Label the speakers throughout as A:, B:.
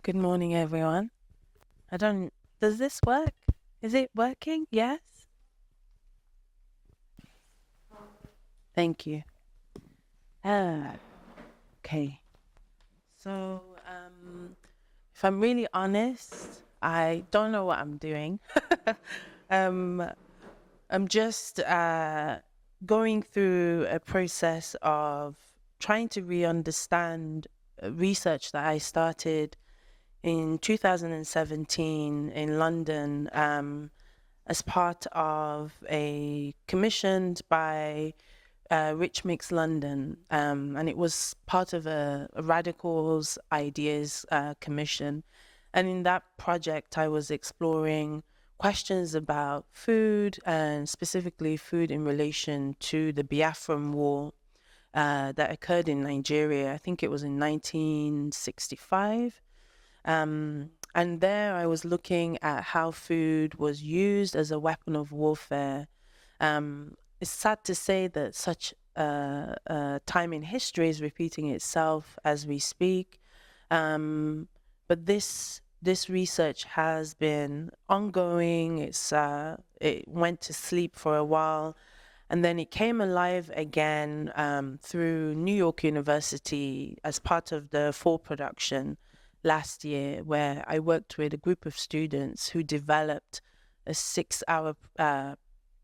A: Good morning, everyone. Does this work? Is it working? Yes? Thank you. Ah, okay. So, if I'm really honest, I don't know what I'm doing. um, I'm just going through a process of trying to re-understand research that I started in 2017 in London, as part of a commissioned by Rich Mix London, and it was part of a Radicals Ideas commission. And in that project, I was exploring questions about food, and specifically food in relation to the Biafran War that occurred in Nigeria. I think it was in 1965. And there I was looking at how food was used as a weapon of warfare. It's sad to say that such a time in history is repeating itself as we speak. But this research has been ongoing. It went to sleep for a while, and then it came alive again through New York University as part of the fall production last year, where I worked with a group of students who developed a 6 hour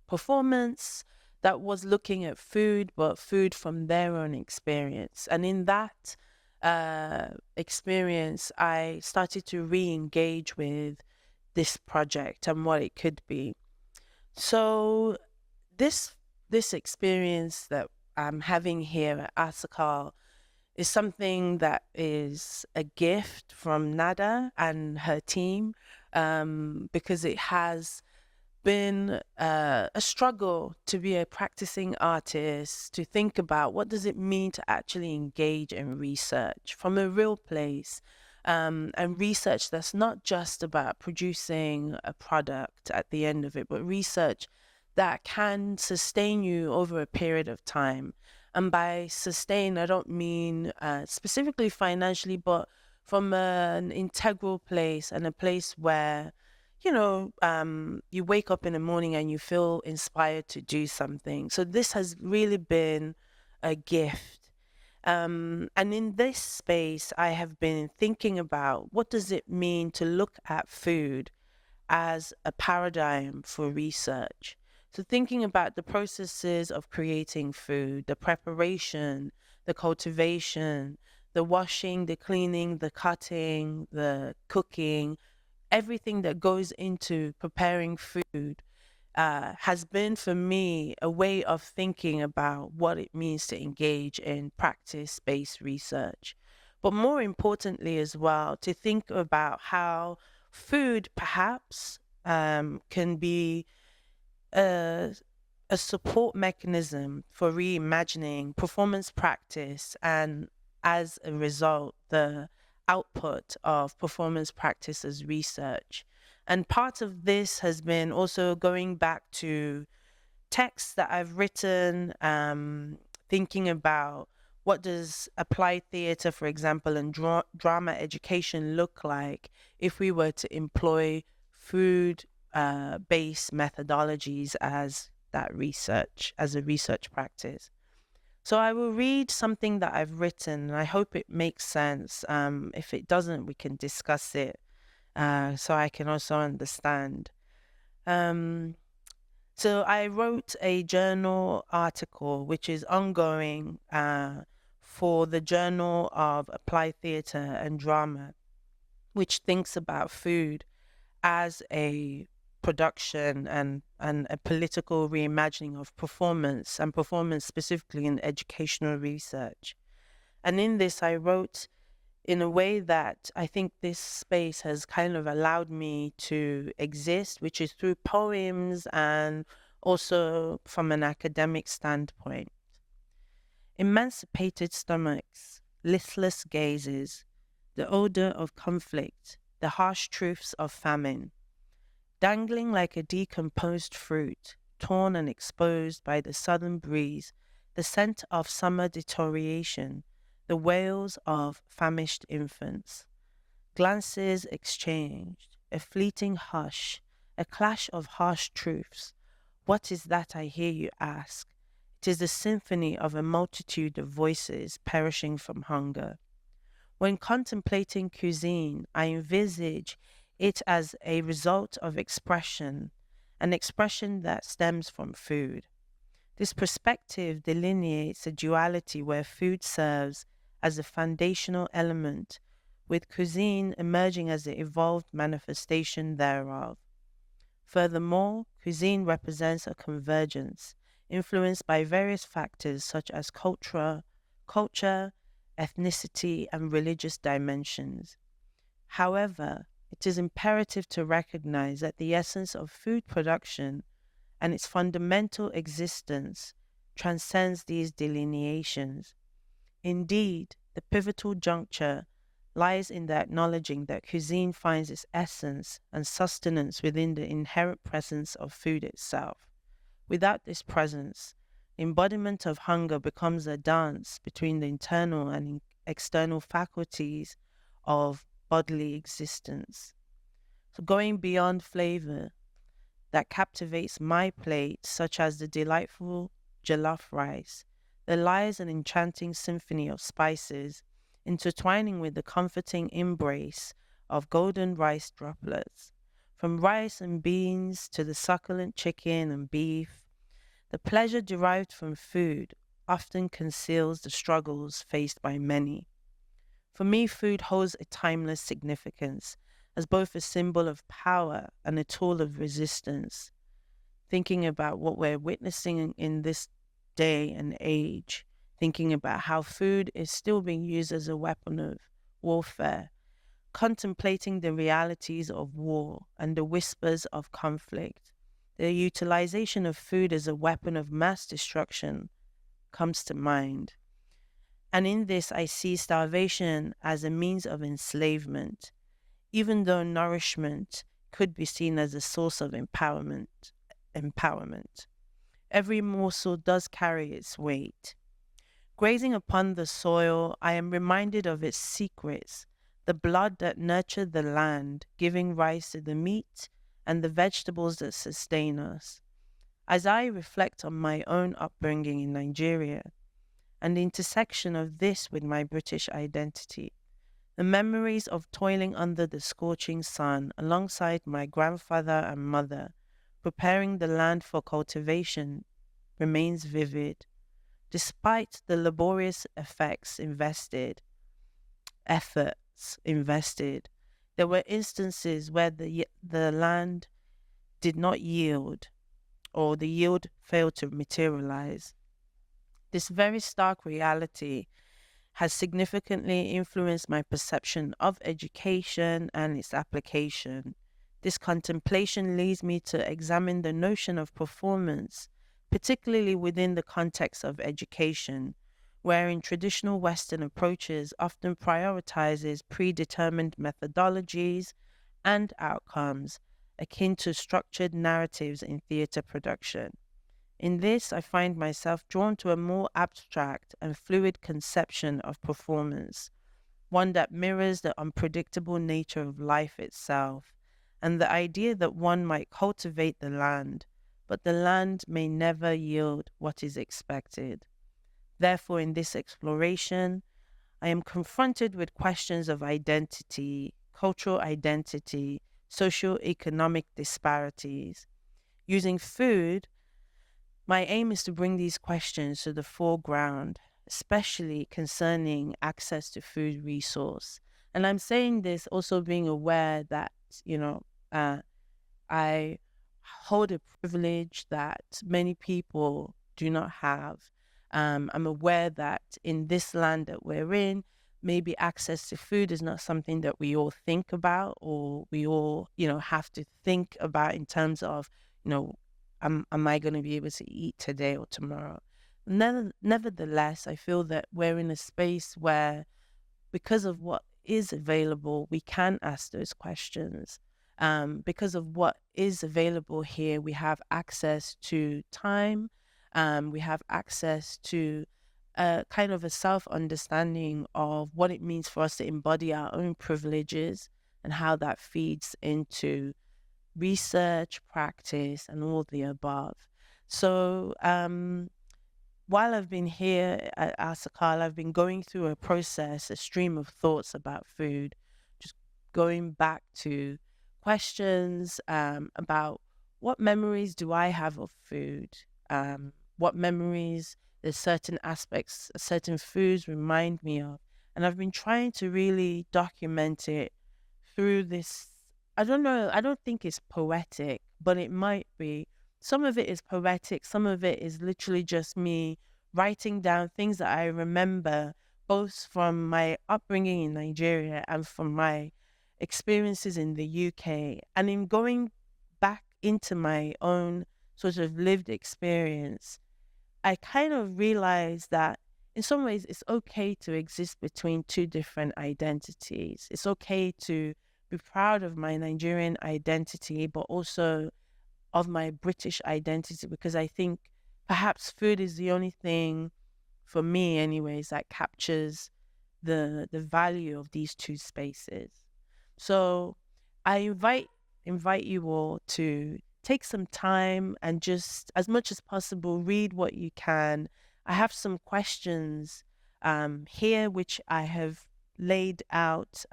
A: performance that was looking at food, but food from their own experience. And in that experience, I started to re engage with this project and what it could be. So, this this experience that I'm having here at Asakal is something that is a gift from Nada and her team, because it has been a struggle to be a practicing artist, to think about what does it mean to actually engage in research from a real place, and research that's not just about producing a product at the end of it, but research that can sustain you over a period of time. And by sustain, I don't mean specifically financially, but from an integral place, and a place where you wake up in the morning and you feel inspired to do something. So this has really been a gift. And in this space, I have been thinking about what does it mean to look at food as a paradigm for research. So thinking about the processes of creating food, the preparation, the cultivation, the washing, the cleaning, the cutting, the cooking, everything that goes into preparing food has been for me a way of thinking about what it means to engage in practice based research. But more importantly, as well, to think about how food perhaps can be a, a support mechanism for reimagining performance practice, and as a result, the output of performance practice as research. And part of this has been also going back to texts that I've written, thinking about what does applied theater, for example, and drama education look like if we were to employ food based methodologies as that research, as a research practice. So I will read something that I've written, and I hope it makes sense. If it doesn't, we can discuss it so I can also understand. Um, so I wrote a journal article, which is ongoing, for the Journal of Applied Theatre and Drama, which thinks about food as a production and a political reimagining of performance, and performance specifically in educational research. And in this, I wrote in a way that I think this space has kind of allowed me to exist, which is through poems and also from an academic standpoint. Emancipated stomachs, listless gazes, the odor of conflict, the harsh truths of famine, dangling like a decomposed fruit, torn and exposed by the southern breeze, the scent of summer deterioration, the wails of famished infants, glances exchanged, a fleeting hush, a clash of harsh truths. What is that I hear you ask? It is the symphony of a multitude of voices perishing from hunger. When contemplating cuisine, I envisage it as a result of expression, an expression that stems from food. This perspective delineates a duality where food serves as a foundational element, with cuisine emerging as the evolved manifestation thereof. Furthermore, cuisine represents a convergence influenced by various factors such as culture, ethnicity, and religious dimensions. However, it is imperative to recognize that the essence of food production and its fundamental existence transcends these delineations. Indeed, the pivotal juncture lies in the acknowledging that cuisine finds its essence and sustenance within the inherent presence of food itself. Without this presence, embodiment of hunger becomes a dance between the internal and external faculties of bodily existence. So, going beyond flavor that captivates my plate, such as the delightful jollof rice, there lies an enchanting symphony of spices intertwining with the comforting embrace of golden rice droplets. From rice and beans to the succulent chicken and beef, the pleasure derived from food often conceals the struggles faced by many. For me, food holds a timeless significance as both a symbol of power and a tool of resistance. Thinking about what we're witnessing in this day and age, thinking about how food is still being used as a weapon of warfare, contemplating the realities of war and the whispers of conflict. The utilization of food as a weapon of mass destruction comes to mind. And in this, I see starvation as a means of enslavement, even though nourishment could be seen as a source of empowerment. Every morsel does carry its weight. Grazing upon the soil, I am reminded of its secrets, the blood that nurtured the land, giving rise to the meat and the vegetables that sustain us. As I reflect on my own upbringing in Nigeria and the intersection of this with my British identity, the memories of toiling under the scorching sun alongside my grandfather and mother, preparing the land for cultivation, remains vivid. Despite the laborious efforts invested, there were instances where the land did not yield or the yield failed to materialize. This very stark reality has significantly influenced my perception of education and its application. This contemplation leads me to examine the notion of performance, particularly within the context of education, wherein traditional Western approaches often prioritizes predetermined methodologies and outcomes akin to structured narratives in theater production. In this, I find myself drawn to a more abstract and fluid conception of performance, one that mirrors the unpredictable nature of life itself, and the idea that one might cultivate the land, but the land may never yield what is expected. Therefore, in this exploration, I am confronted with questions of identity, cultural identity, socio-economic disparities. Using food, my aim is to bring these questions to the foreground, especially concerning access to food resource. And I'm saying this also being aware that, uh, I hold a privilege that many people do not have. I'm aware that in this land that we're in, maybe access to food is not something that we all think about or we all, have to think about in terms of, am I going to be able to eat today or tomorrow? Nevertheless, I feel that we're in a space where, because of what is available, we can ask those questions. Because of what is available here, we have access to time, we have access to kind of a self-understanding of what it means for us to embody our own privileges and how that feeds into research, practice, and all the above. So, while I've been here at Asakal, I've been going through a process, a stream of thoughts about food, just going back to questions about what memories do I have of food? What memories, there's certain aspects, certain foods remind me of. And I've been trying to really document it through this. I don't know, I don't think it's poetic, but it might be. Some of it is poetic, some of it is literally just me writing down things that I remember, both from my upbringing in Nigeria and from my experiences in the UK. And in going back into my own sort of lived experience, I kind of realized that in some ways it's okay to exist between two different identities. It's okay to be proud of my Nigerian identity, but also of my British identity, because I think perhaps food is the only thing, for me anyways, that captures the value of these two spaces. So I invite you all to take some time and just as much as possible read what you can. I have some questions here which I have laid out.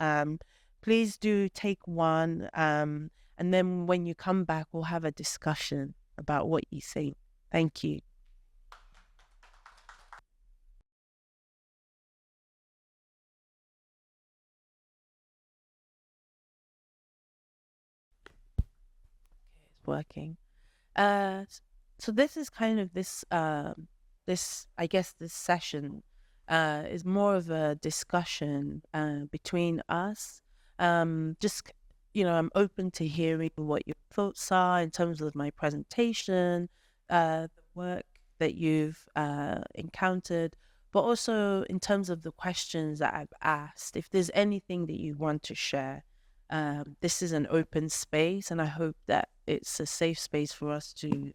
A: Please do take one, and then when you come back, we'll have a discussion about what you think. Thank you. It's working. So this is kind of this, I guess this session is more of a discussion between us. Just I'm open to hearing what your thoughts are in terms of my presentation, the work that you've encountered, but also in terms of the questions that I've asked. If there's anything that you want to share, this is an open space, and I hope that it's a safe space for us to,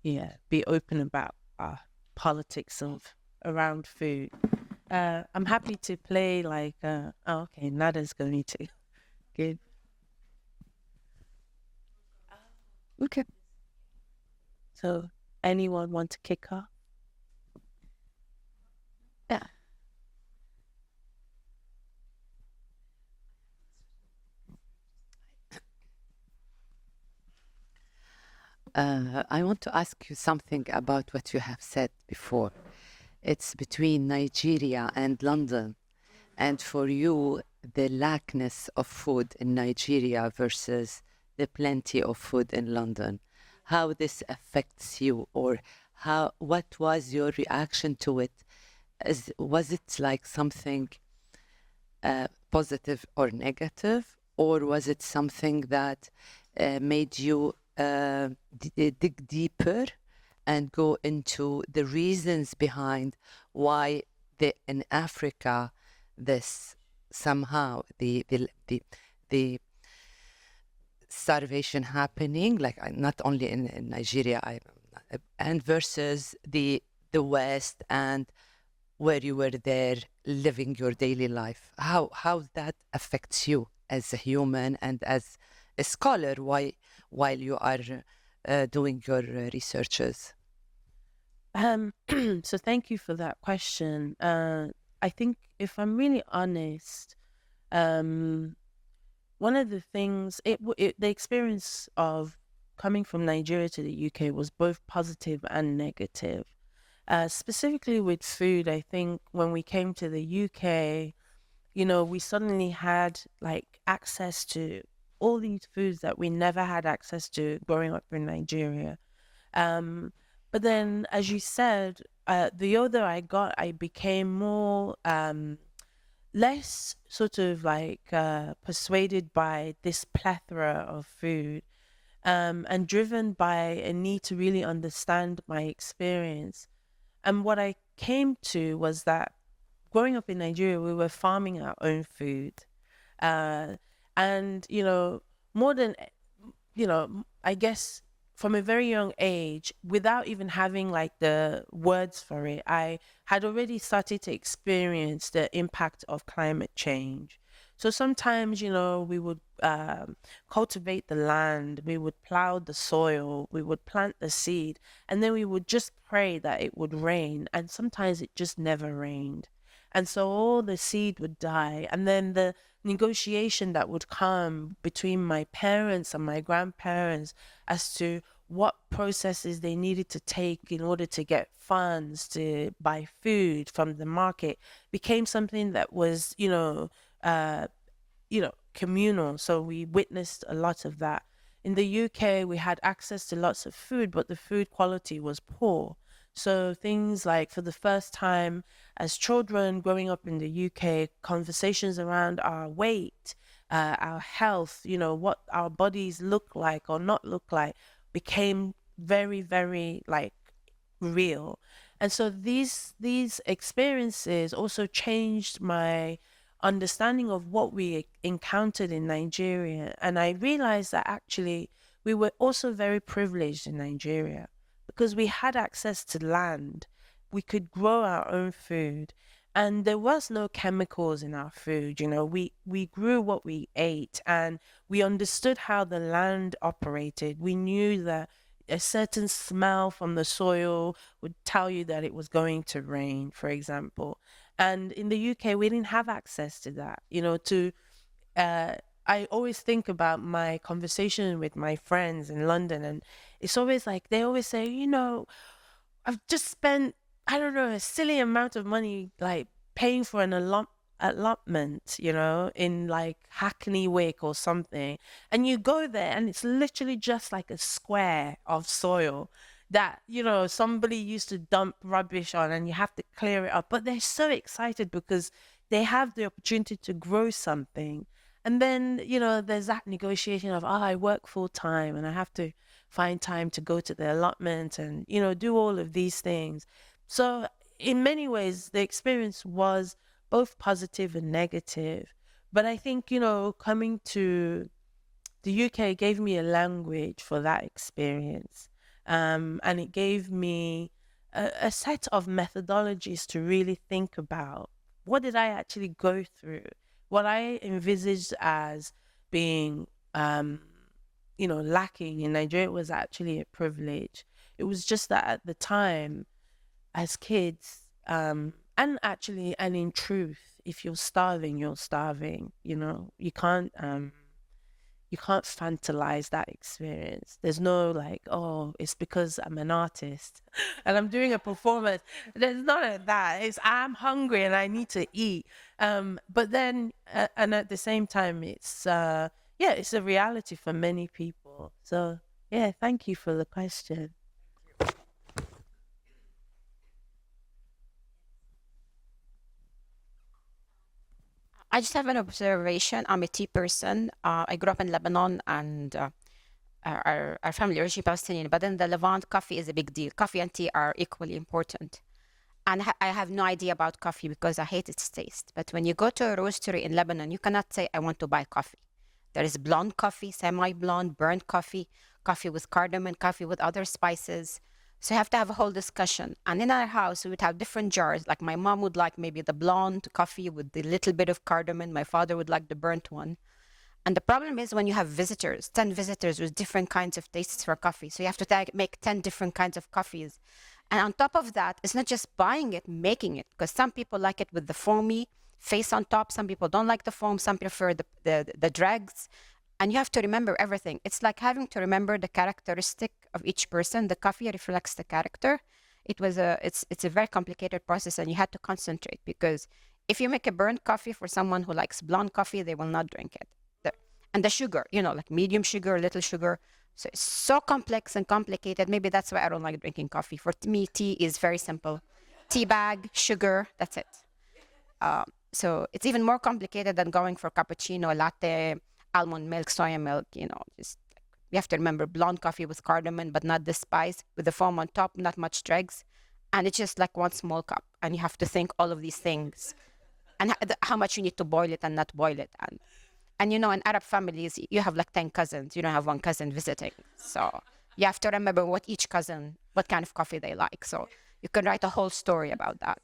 A: be open about our politics of around food. I'm happy to play like, oh, okay, Nada's going to give.
B: Okay.
A: So, anyone want to kick off?
B: Yeah. I want to ask you something about what you have said before. It's between Nigeria and London, and for you, the lackness of food in Nigeria versus the plenty of food in London. How this affects you, or what was your reaction to it? Was it like something positive or negative, or was it something that made you dig deeper and go into the reasons behind why in Africa this somehow the starvation happening, like not only in Nigeria, and versus the West, and where you were there living your daily life, how that affects you as a human and as a scholar while you are doing your researches.
A: So thank you for that question. I think if I'm really honest, um, one of the things the experience of coming from Nigeria to the UK was both positive and negative. Specifically with food, I think when we came to the UK, we suddenly had like access to all these foods that we never had access to growing up in Nigeria. Um, but then, as you said, the older I got, I became more less sort of like persuaded by this plethora of food, and driven by a need to really understand my experience. And what I came to was that growing up in Nigeria, we were farming our own food. Uh, and, more than, I guess from a very young age, without even having like the words for it, I had already started to experience the impact of climate change. So sometimes, we would cultivate the land, we would plow the soil, we would plant the seed, and then we would just pray that it would rain. And sometimes it just never rained. And so all the seed would die. And then the negotiation that would come between my parents and my grandparents as to what processes they needed to take in order to get funds to buy food from the market became something that was, uh, communal. So we witnessed a lot of that. In the UK, we had access to lots of food, but the food quality was poor. So things like, for the first time as children growing up in the UK, conversations around our weight, our health, what our bodies look like or not look like, became very, very like real. And so these experiences also changed my understanding of what we encountered in Nigeria. And I realized that actually we were also very privileged in Nigeria because we had access to land. We could grow our own food. And there was no chemicals in our food. We grew what we ate, and we understood how the land operated. We knew that a certain smell from the soil would tell you that it was going to rain, for example. And in the UK, we didn't have access to that. Uh, I always think about my conversation with my friends in London, and it's always like they always say, I've just spent, I don't know, a silly amount of money like paying for an allotment, in like Hackney Wick or something. And you go there and it's literally just like a square of soil that, somebody used to dump rubbish on, and you have to clear it up. But they're so excited because they have the opportunity to grow something. And then, there's that negotiation of, I work full time and I have to find time to go to the allotment and, do all of these things. So, in many ways, the experience was both positive and negative. But I think, coming to the UK gave me a language for that experience. And it gave me a set of methodologies to really think about what did I actually go through, what I envisaged as being, lacking in Nigeria was actually a privilege. It was just that at the time, as kids, and in truth, if you're starving, you're starving. You can't fantasize that experience. There's no like, oh, it's because I'm an artist and I'm doing a performance. There's none of that. It's I'm hungry and I need to eat. But then, and at the same time, it's a reality for many people. So yeah, thank you for the question.
C: I just have an observation. I'm a tea person. I grew up in Lebanon, and our family originally Palestinian, but in the Levant, coffee is a big deal. Coffee and tea are equally important. And I have no idea about coffee because I hate its taste. But when you go to a roastery in Lebanon, you cannot say, I want to buy coffee. There is blonde coffee, semi-blonde, burnt coffee, coffee with cardamom, coffee with other spices. So you have to have a whole discussion. And in our house, we would have different jars. Like my mom would like maybe the blonde coffee with the little bit of cardamom. My father would like the burnt one. And the problem is when you have visitors, 10 visitors with different kinds of tastes for coffee. So you have to make 10 different kinds of coffees. And on top of that, it's not just buying it, making it. Because some people like it with the foamy face on top. Some people don't like the foam. Some prefer the dregs. And you have to remember everything. It's like having to remember the characteristic of each person. The coffee reflects the character. It's a very complicated process, and you had to concentrate because if you make a burnt coffee for someone who likes blonde coffee, they will not drink it. And the sugar, like medium sugar, little sugar. So it's so complex and complicated. Maybe that's why I don't like drinking coffee. For me, tea is very simple. Tea bag, sugar, that's it. So it's even more complicated than going for cappuccino, latte, almond milk, soya milk, just you have to remember blonde coffee with cardamom, but not the spice, with the foam on top, not much dregs. And it's just like one small cup. And you have to think all of these things and how much you need to boil it and not boil it. And in Arab families, you have like 10 cousins. You don't have one cousin visiting. So You have to remember what each cousin, what kind of coffee they like. So you can write a whole story about that.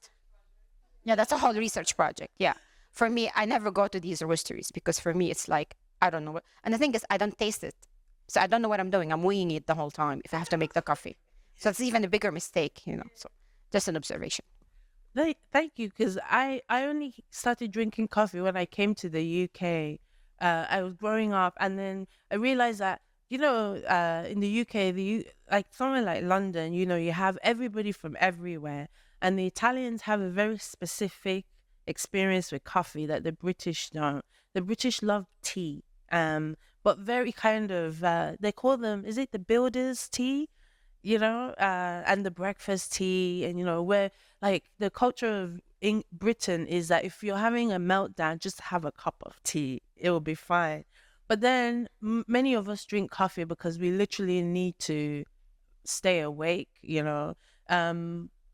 C: Yeah, that's a whole research project. Yeah. For me, I never go to these roasteries because for me, it's like, I don't know. And the thing is, I don't taste it. So I don't know what I'm doing. I'm winging it the whole time if I have to make the coffee. So it's even a bigger mistake, you know. So just an observation.
A: Thank you, because I only started drinking coffee when I came to the UK. I was growing up, and then I realized that in the UK, like somewhere like London, you have everybody from everywhere, and the Italians have a very specific experience with coffee that the British don't. The British love tea, but very kind of they call them, is it the builders tea? And the breakfast tea, and where like the culture of in Britain is that if you're having a meltdown, just have a cup of tea, it will be fine. But then many of us drink coffee because we literally need to stay awake,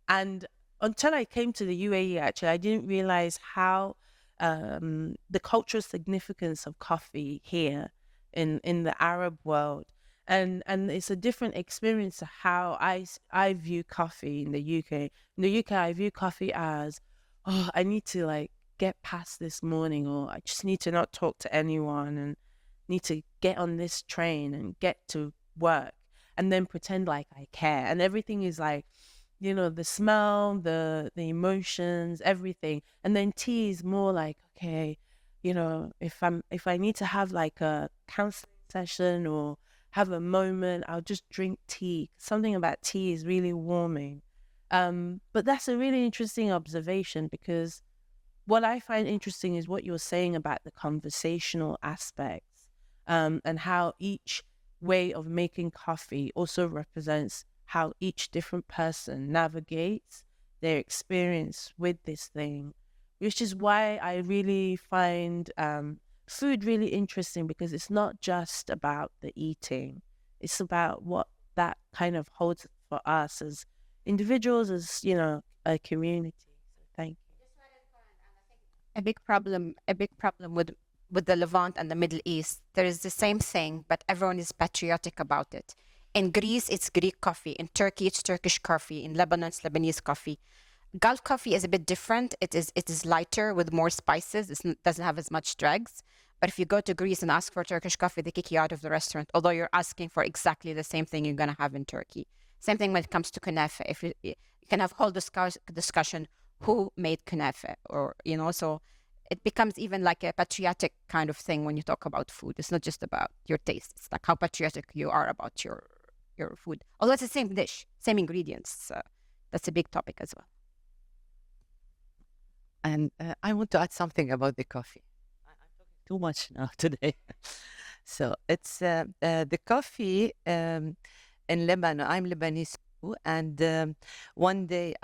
A: and until I came to the UAE, actually, I didn't realize how the cultural significance of coffee here in the Arab world, and it's a different experience to how I view coffee in the UK. In the UK, I view coffee as, oh, I need to like get past this morning, or I just need to not talk to anyone and need to get on this train and get to work, and then pretend like I care. And everything is like, the smell, the emotions, everything. And then tea is more like, okay, if I need to have like a counseling session or have a moment, I'll just drink tea. Something about tea is really warming. But that's a really interesting observation, because what I find interesting is what you're saying about the conversational aspects, and how each way of making coffee also represents how each different person navigates their experience with this thing, which is why I really find food really interesting, because it's not just about the eating, it's about what that kind of holds for us as individuals, as a community. So thank
C: A big problem with the Levant and the Middle East. There is the same thing, but everyone is patriotic about it. In Greece, it's Greek coffee. In Turkey, it's Turkish coffee. In Lebanon, it's Lebanese coffee. Gulf coffee is a bit different. It is lighter with more spices. It doesn't have as much dregs. But if you go to Greece and ask for Turkish coffee, they kick you out of the restaurant, although you're asking for exactly the same thing you're going to have in Turkey. Same thing when it comes to kunafe. If you can have whole discussion who made kunafe, or so it becomes even like a patriotic kind of thing when you talk about food. It's not just about your taste. It's like how patriotic you are about your food. Although it's the same dish, same ingredients. That's a big topic as well.
B: And I want to add something about the coffee. I'm talking too much now today. So it's the coffee in Lebanon. I'm Lebanese too, and one day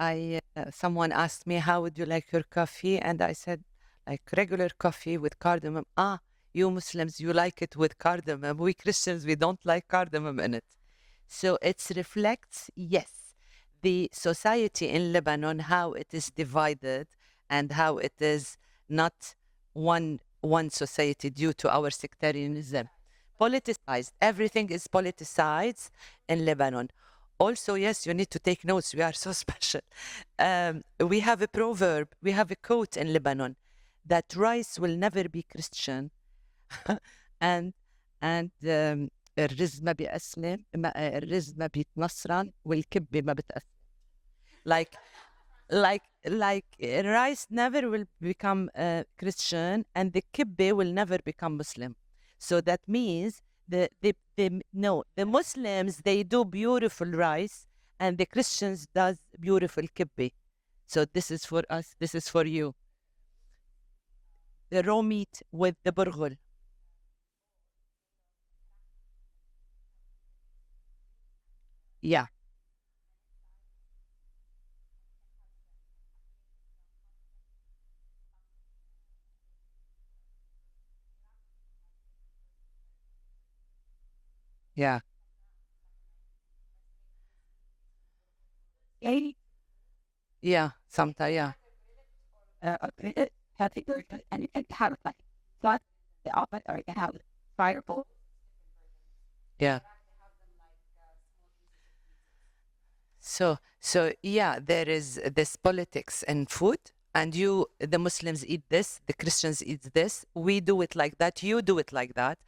B: someone asked me, "How would you like your coffee?" And I said, "Like regular coffee with cardamom." Ah, you Muslims, you like it with cardamom. We Christians, we don't like cardamom in it. So it reflects, yes, the society in Lebanon, how it is divided, and how it is not one society due to our sectarianism. Politicized. Everything is politicized in Lebanon. Also, yes, you need to take notes. We are so special. We have a proverb, we have a quote in Lebanon, that rice will never be Christian, and الرز ما بيأسلم الرز ما بيتنصرن والكبة ما بتأسلم. Like rice never will become Christian, and the kibbeh will never become Muslim. So that means the Muslims, they do beautiful rice, and the Christians does beautiful kibbeh. So this is for us. This is for you. The raw meat with the burghul. Yeah. Yeah. Yeah. Sometimes, yeah.
C: And you can have like flat the oven, or you can have fireball.
B: Yeah. So yeah, there is this politics and food, and the Muslims eat this, the Christians eat this. We do it like that. You do it like that.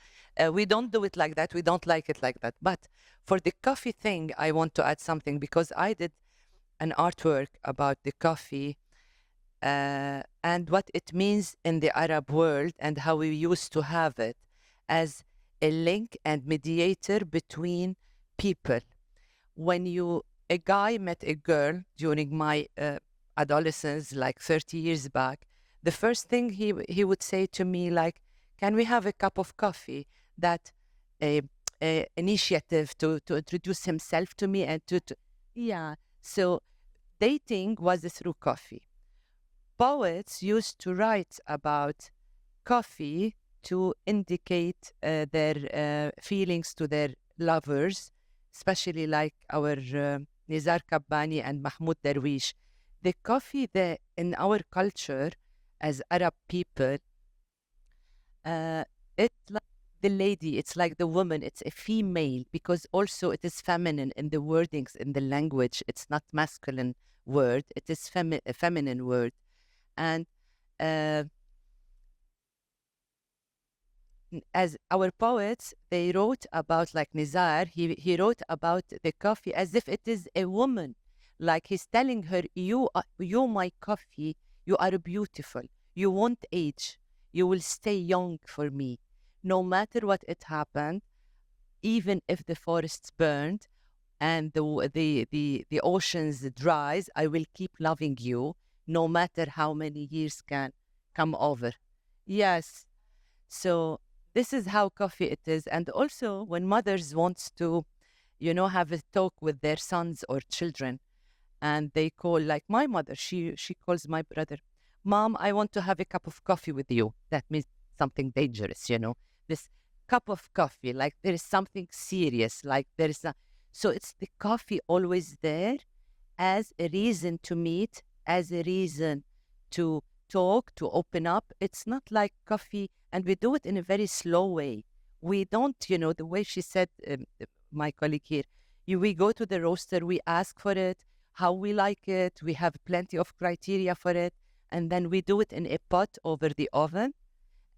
B: We don't do it like that. We don't like it like that. But for the coffee thing, I want to add something because I did an artwork about the coffee and what it means in the Arab world and how we used to have it as a link and mediator between people. When a guy met a girl during my adolescence, like 30 years back, the first thing he would say to me, like, can we have a cup of coffee? That initiative to introduce himself to me and yeah. So dating was through coffee. Poets used to write about coffee to indicate their feelings to their lovers, especially like our Nizar Kabbani and Mahmoud Darwish. The coffee in our culture as Arab people, it's like the lady, it's like the woman, it's a female because also it is feminine in the wordings, in the language. It's not masculine word, it is a feminine word. And as our poets, they wrote about, like Nizar, he wrote about the coffee as if it is a woman. Like he's telling her, you my coffee, you are beautiful. You won't age. You will stay young for me. No matter what it happened, even if the forests burned and the oceans dries, I will keep loving you, no matter how many years can come over. Yes. So this is how coffee it is. And also when mothers wants to, have a talk with their sons or children, and they call, like my mother, she calls my brother, Mom, I want to have a cup of coffee with you. That means something dangerous, this cup of coffee, like there is something serious, like there is a, so it's the coffee always there as a reason to meet, as a reason to talk, to open up. It's not like coffee, and we do it in a very slow way. We don't, the way she said, my colleague here, we go to the roaster, we ask for it, how we like it, we have plenty of criteria for it, and then we do it in a pot over the oven.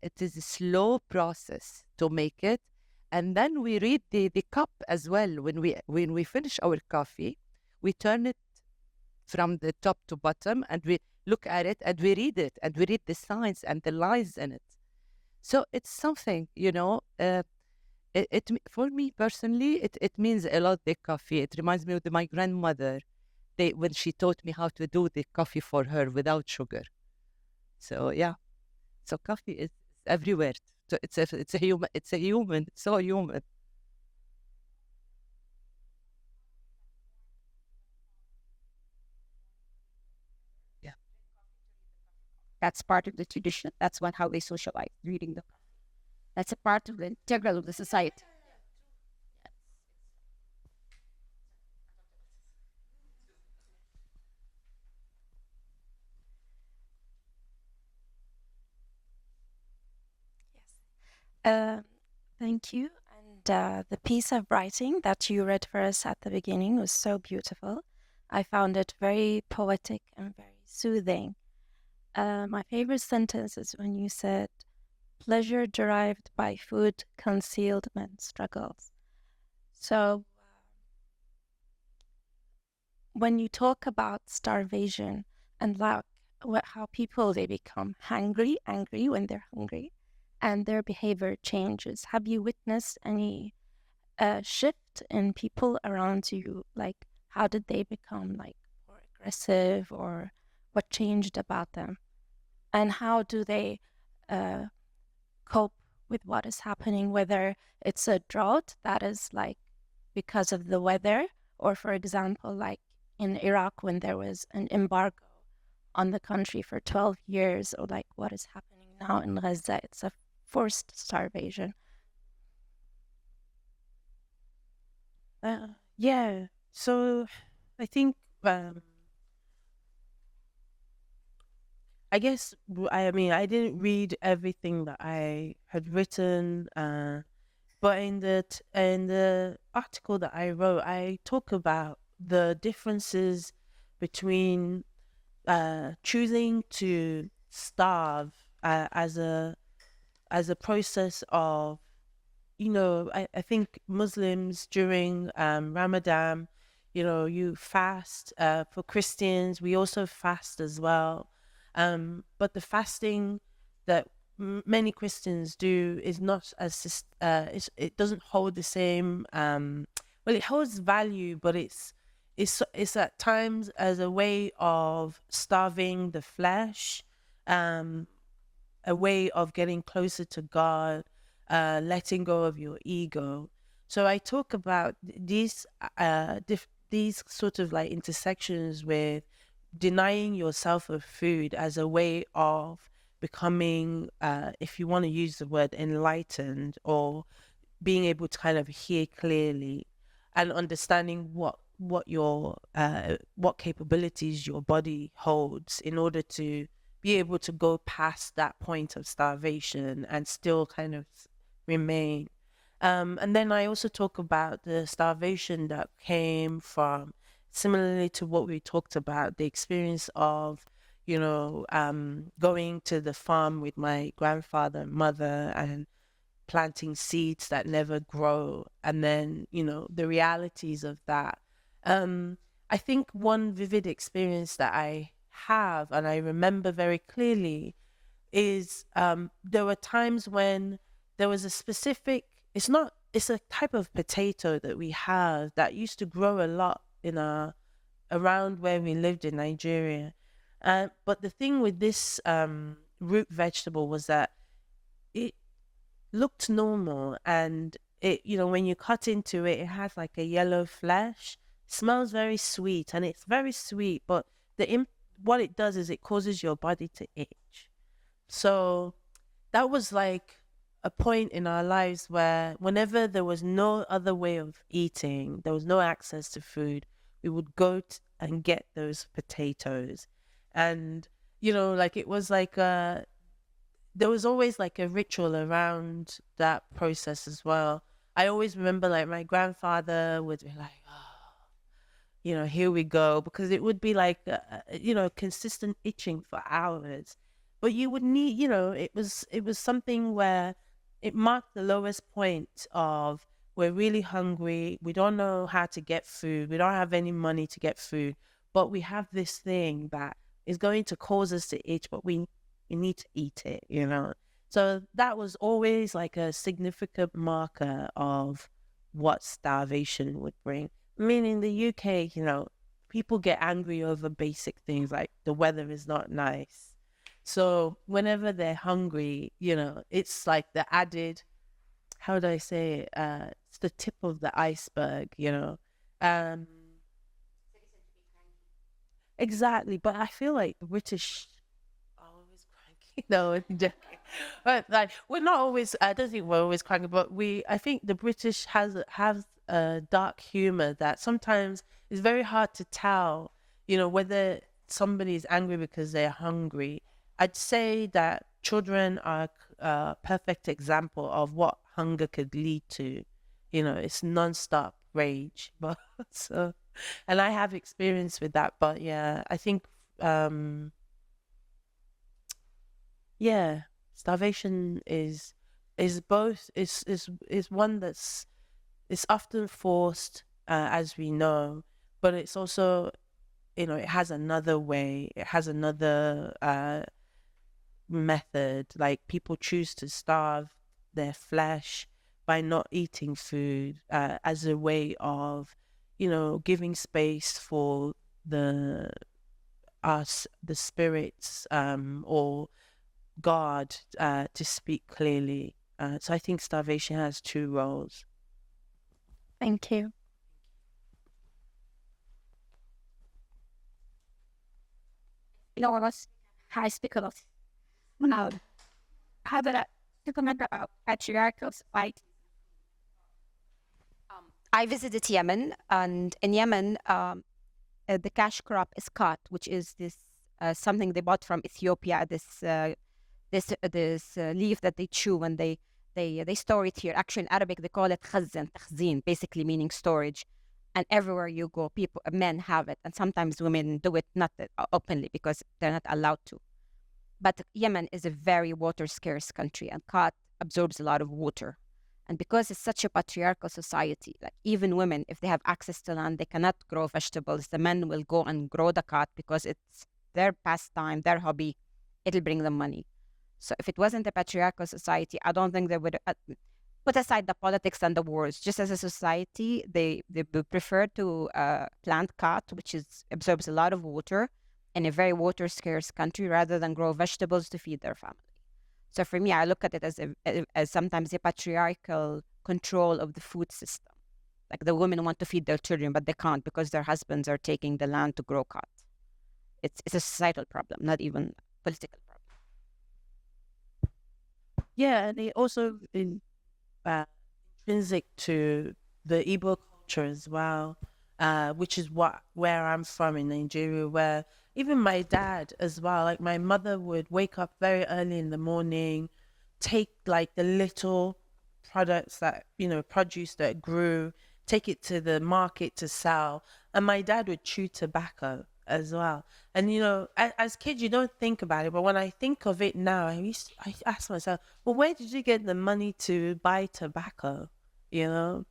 B: It is a slow process to make it. And then we read the cup as well. When we finish our coffee, we turn it from the top to bottom and we look at it and we read it and we read the signs and the lines in it. So it's something, it for me personally, it means a lot, the coffee. It reminds me of my grandmother, when she taught me how to do the coffee for her without sugar. So yeah, so coffee is everywhere. So it's a human. It's so human. Yeah.
C: That's part of the tradition. That's how they socialize, reading the. That's a part of the integral of the society.
D: Thank you. And the piece of writing that you read for us at the beginning was so beautiful. I found it very poetic and very soothing. My favorite sentence is when you said, pleasure derived by food concealed men's struggles. So when you talk about starvation and lack, how people, they become angry when they're hungry, and their behavior changes. Have you witnessed any shift in people around you? Like, how did they become like more aggressive, or what changed about them? And how do they cope with what is happening, whether it's a drought that is like because of the weather, or for example, like in Iraq when there was an embargo on the country for 12 years, or like what is happening now in Gaza. It's a forced starvation.
A: Yeah. So I think I guess I mean I didn't read everything that I had written, but in the article that I wrote, I talk about the differences between choosing to starve as a process of, I think Muslims during Ramadan, you fast. For Christians, we also fast as well. But the fasting that many Christians do is not as it doesn't hold the same. Well, it holds value, but it's at times as a way of starving the flesh, um, a way of getting closer to God, letting go of your ego. So I talk about these sort of like intersections with denying yourself of food as a way of becoming, if you want to use the word, enlightened, or being able to kind of hear clearly and understanding what capabilities your body holds in order to be able to go past that point of starvation and still kind of remain. And then I also talk about the starvation that came from, similarly to what we talked about, the experience of, going to the farm with my grandfather and mother and planting seeds that never grow, and then, the realities of that. I think one vivid experience that I have and I remember very clearly is, there were times when there was a specific, it's a type of potato that we have that used to grow a lot around where we lived in Nigeria. But the thing with this root vegetable was that it looked normal, and when you cut into it, it has like a yellow flesh, smells very sweet, and it's very sweet, but what it does is it causes your body to itch. So that was like a point in our lives where whenever there was no other way of eating, there was no access to food, we would go and get those potatoes. And, like it was like there was always like a ritual around that process as well. I always remember like my grandfather would be like, oh, here we go, because it would be like, consistent itching for hours. But you would need, it was something where it marked the lowest point of, we're really hungry, we don't know how to get food, we don't have any money to get food, but we have this thing that is going to cause us to itch, but we need to eat it. So that was always like a significant marker of what starvation would bring. I mean, in the UK, people get angry over basic things like the weather is not nice. So whenever they're hungry, it's like the added, how do I say it? It's the tip of the iceberg. Um, exactly. But I feel like the British are always cranky. No, I'm joking. But like, we're not always, I don't think we're always cranky, but I think the British have a dark humor that sometimes is very hard to tell, whether somebody is angry because they're hungry. I'd say that children are a perfect example of what hunger could lead to. It's nonstop rage. But so, and I have experience with that. But yeah, I think, yeah, starvation is both is one that's, it's often forced, as we know, but it's also, it has another way, it has another method. Like, people choose to starve their flesh by not eating food, as a way of, giving space for the spirits, or God, to speak clearly. So I think starvation has two roles.
D: Thank you. Laura's high speak a lot. How about to comment about patriarchal society?
C: I visited Yemen, and in Yemen, the cash crop is cut, which is this something they bought from Ethiopia. This leaf that they chew, and they store it here. Actually, in Arabic, they call it khazan, takhzin, basically meaning storage. And everywhere you go, men have it, and sometimes women do it not openly because they're not allowed to. But Yemen is a very water scarce country, and khat absorbs a lot of water. And because it's such a patriarchal society, like even women, if they have access to land, they cannot grow vegetables. The men will go and grow the khat because it's their pastime, their hobby. It'll bring them money. So if it wasn't a patriarchal society, I don't think they would put aside the politics and the wars. Just as a society, they would prefer to plant khat, which absorbs a lot of water in a very water scarce country, rather than grow vegetables to feed their family. So for me, I look at it as sometimes a patriarchal control of the food system. Like the women want to feed their children, but they can't because their husbands are taking the land to grow khat. It's a societal problem, not even a political problem.
A: Yeah, and it also is intrinsic to the Igbo culture as well, which is where I'm from in Nigeria, where even my dad as well, like my mother would wake up very early in the morning, take like the little products that, produce that grew, take it to the market to sell. And my dad would chew tobacco as well. And, as kids, you don't think about it. But when I think of it now, I ask myself, well, where did you get the money to buy tobacco? And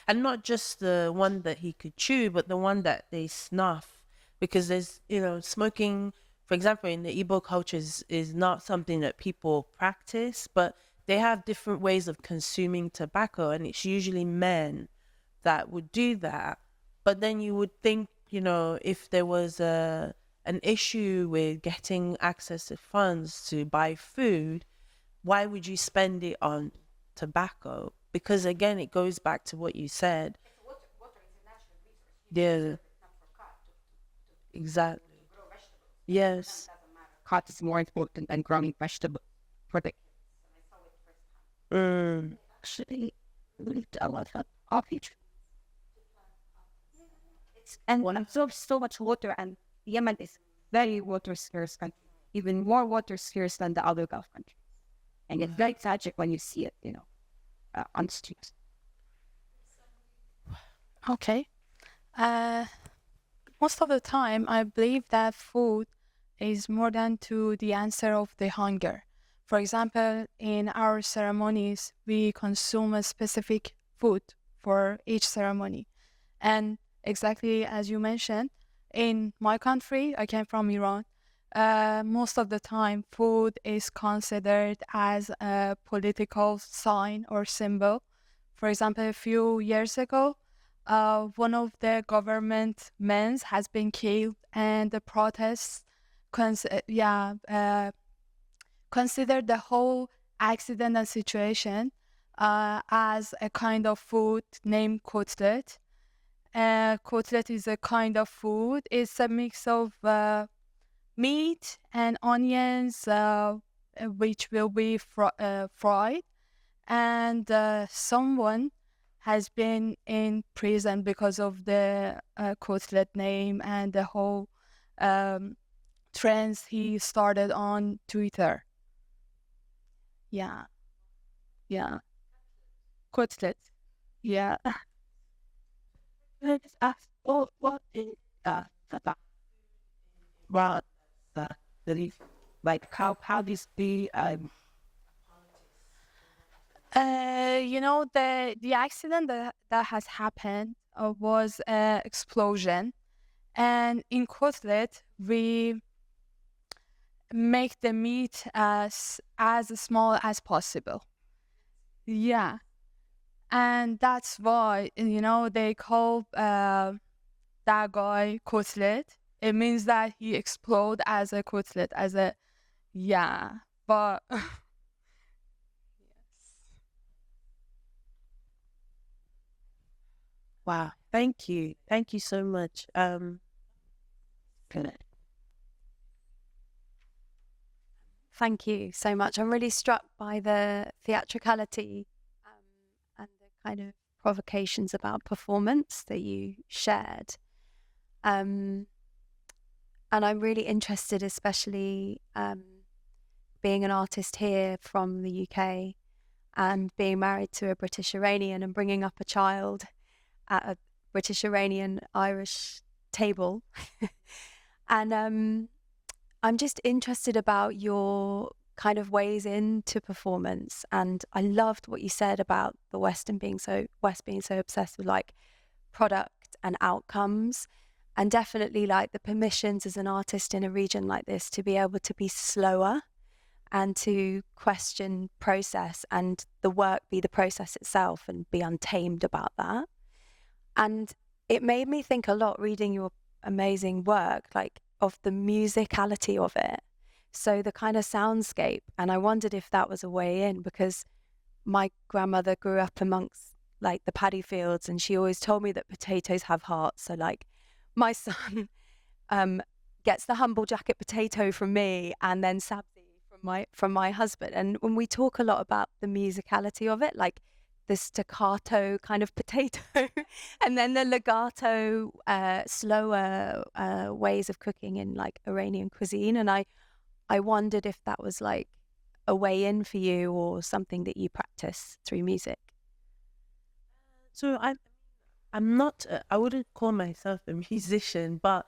A: not just the one that he could chew, but the one that they snuff. Because there's, smoking, for example, in the Igbo culture is not something that people practice, but they have different ways of consuming tobacco, and it's usually men that would do that. But then you would think, if there was an issue with getting access to funds to buy food, why would you spend it on tobacco? Because again, it goes back to what you said. Yeah, exactly. Yes.
C: Khat is more important than growing vegetable for the
D: Actually, lived a lot of it. And one absorbs so much water, and Yemen is very water scarce country, even more water scarce than the other Gulf countries. And it's very tragic when you see it, on the streets.
E: Okay. Most of the time, I believe that food is more than to the answer of the hunger. For example, in our ceremonies, we consume a specific food for each ceremony. And exactly as you mentioned, in my country, I came from Iran, most of the time food is considered as a political sign or symbol. For example, a few years ago, one of the government men has been killed, and the protests consider the whole accident and situation as a kind of food named kotlet. Kotlet is a kind of food. It's a mix of meat and onions, which will be fried. And someone has been in prison because of the kotlet name and the whole trends he started on Twitter. Yeah. Kotlet. Yeah.
D: Let's ask, what is about the like how this be
E: The accident that has happened was an explosion, and in Kotlet we make the meat as small as possible. Yeah, and that's why they call that guy Kotlet. It means that he explode as a kotlet, but
A: Wow. Thank you. Thank you so much.
F: Thank you so much. I'm really struck by the theatricality and the kind of provocations about performance that you shared. And I'm really interested, especially being an artist here from the UK and being married to a British Iranian and bringing up a child at British, Iranian, Irish table. And I'm just interested about your kind of ways into performance. And I loved what you said about the West being so obsessed with like product and outcomes, and definitely like the permissions as an artist in a region like this to be able to be slower and to question process and the work be the process itself and be untamed about that. And it made me think a lot reading your amazing work, like of the musicality of it. So the kind of soundscape. And I wondered if that was a way in, because my grandmother grew up amongst like the paddy fields, and she always told me that potatoes have hearts. So like my son gets the humble jacket potato from me, and then sabzi from my husband. And when we talk a lot about the musicality of it, like the staccato kind of potato and then the legato slower ways of cooking in like Iranian cuisine, and I wondered if that was like a way in for you or something that you practice through music.
A: So I'm not, I wouldn't call myself a musician, but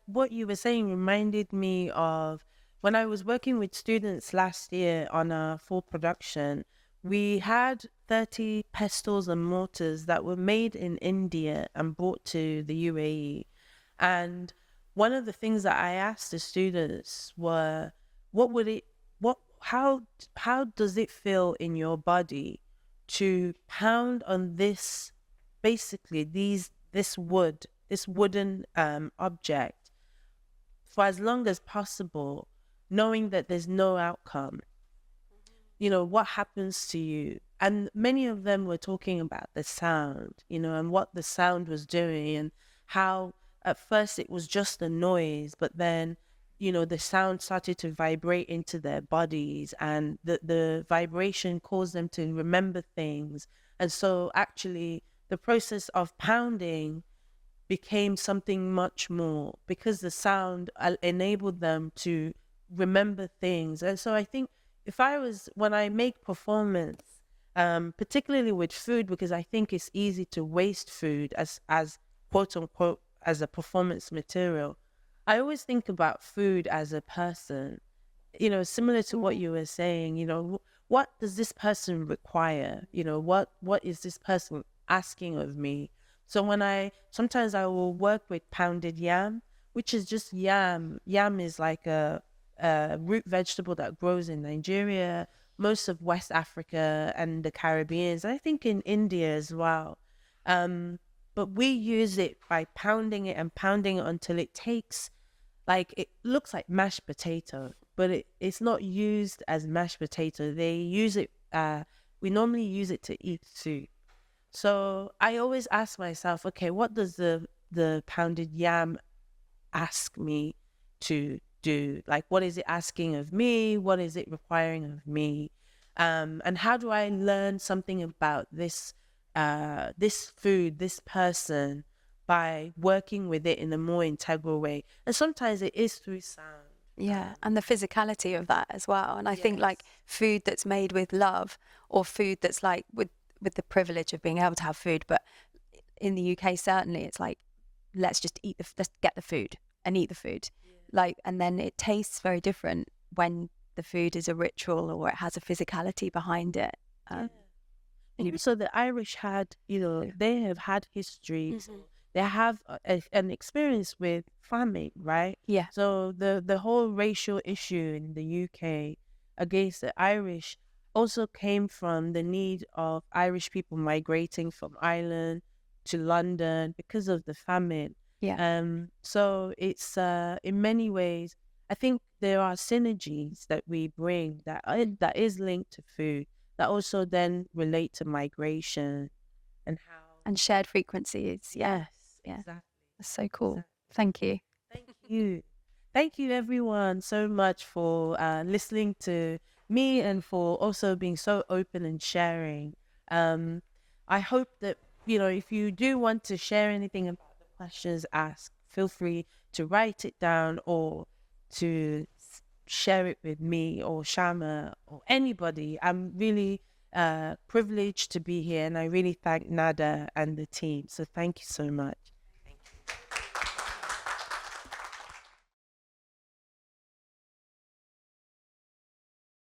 A: what you were saying reminded me of when I was working with students last year on a full production. We had 30 pestles and mortars that were made in India and brought to the UAE. And one of the things that I asked the students were, how does it feel in your body to pound on this, basically this wooden object for as long as possible, knowing that there's no outcome? What happens to you? And many of them were talking about the sound, and what the sound was doing, and how at first it was just a noise, but then, the sound started to vibrate into their bodies, and the vibration caused them to remember things. And so actually the process of pounding became something much more, because the sound enabled them to remember things. And so I think when I make performance, particularly with food, because I think it's easy to waste food as quote unquote as a performance material, I always think about food as a person, similar to what you were saying. What does this person require? What is this person asking of me? So sometimes I will work with pounded yam, which is just yam. Yam is like a root vegetable that grows in Nigeria, most of West Africa and the Caribbean, and I think in India as well. But we use it by pounding it until it takes, like, it looks like mashed potato, but it's not used as mashed potato. They use it, we normally use it to eat soup. So I always ask myself, okay, what does the pounded yam ask me to do? Like, what is it asking of me? What is it requiring of me? And how do I learn something about this food, this person, by working with it in a more integral way? And sometimes it is through sound.
F: Yeah, and the physicality of that as well. And I think like food that's made with love, or food that's like with the privilege of being able to have food, but in the UK certainly it's like, let's get the food and eat the food. Like, and then it tastes very different when the food is a ritual or it has a physicality behind it.
A: So the Irish had, they have had histories. Mm-hmm. They have an experience with famine, right?
F: Yeah.
A: So the whole racial issue in the UK against the Irish also came from the need of Irish people migrating from Ireland to London because of the famine.
F: Yeah.
A: So it's in many ways, I think there are synergies that we bring that is linked to food, that also then relate to migration and
F: shared frequencies.
A: Yes,
F: yeah.
A: Exactly.
F: That's so cool.
A: Exactly.
F: Thank you.
A: Thank you. Thank you everyone so much for listening to me, and for also being so open and sharing. I hope that, if you do want to share anything about the questions asked, feel free to write it down or to share it with me or Shama or anybody. I'm really privileged to be here, and I really thank Nada and the team. So thank you so much.